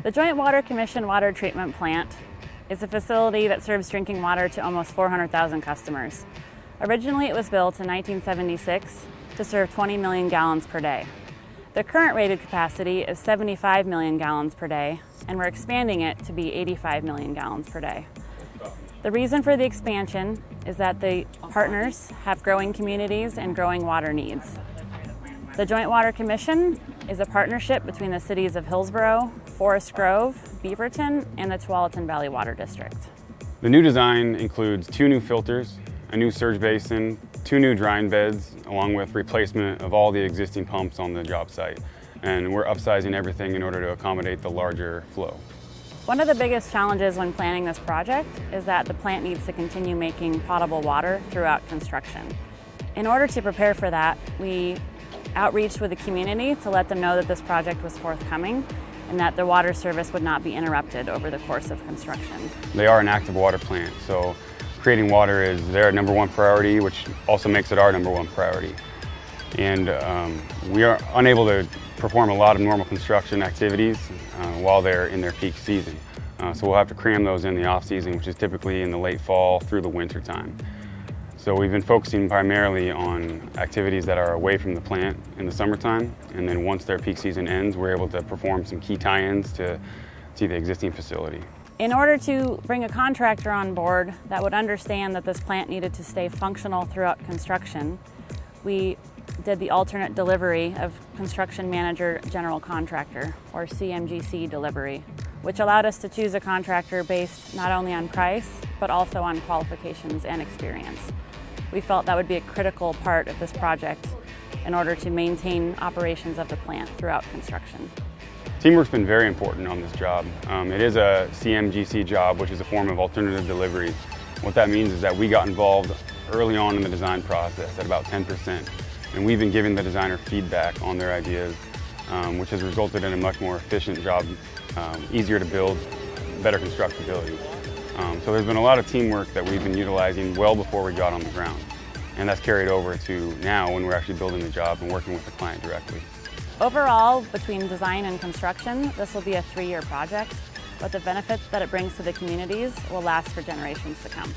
The Joint Water Commission Water Treatment Plant is a facility that serves drinking water to almost 400,000 customers. Originally, it was built in 1976 to serve 20 million gallons per day. The current rated capacity is 75 million gallons per day, and we're expanding it to be 85 million gallons per day. The reason for the expansion is that the partners have growing communities and growing water needs. The Joint Water Commission is a partnership between the cities of Hillsborough, Forest Grove, Beaverton, and the Tualatin Valley Water District. The new design includes 2 new filters, a new surge basin, 2 new drying beds, along with replacement of all the existing pumps on the job site. And we're upsizing everything in order to accommodate the larger flow. One of the biggest challenges when planning this project is that the plant needs to continue making potable water throughout construction. In order to prepare for that, we outreached with the community to let them know that this project was forthcoming and that their water service would not be interrupted over the course of construction. They are an active water plant, so creating water is their #1 priority, which also makes it our #1 priority. And we are unable to perform a lot of normal construction activities while they're in their peak season. So we'll have to cram those in the off season, which is typically in the late fall through the winter time. So we've been focusing primarily on activities that are away from the plant in the summertime, and then once their peak season ends, we're able to perform some key tie-ins to the existing facility. In order to bring a contractor on board that would understand that this plant needed to stay functional throughout construction, we did the alternate delivery of construction manager general contractor, or CMGC delivery, which allowed us to choose a contractor based not only on price, but also on qualifications and experience. We felt that would be a critical part of this project in order to maintain operations of the plant throughout construction. Teamwork's been very important on this job. It is a CMGC job, which is a form of alternative delivery. What that means is that we got involved early on in the design process at about 10%, and we've been giving the designer feedback on their ideas, which has resulted in a much more efficient job, easier to build, better constructability. So there's been a lot of teamwork that we've been utilizing well before we got on the ground, and that's carried over to now when we're actually building the job and working with the client directly. Overall, between design and construction, this will be a 3-year project, but the benefits that it brings to the communities will last for generations to come.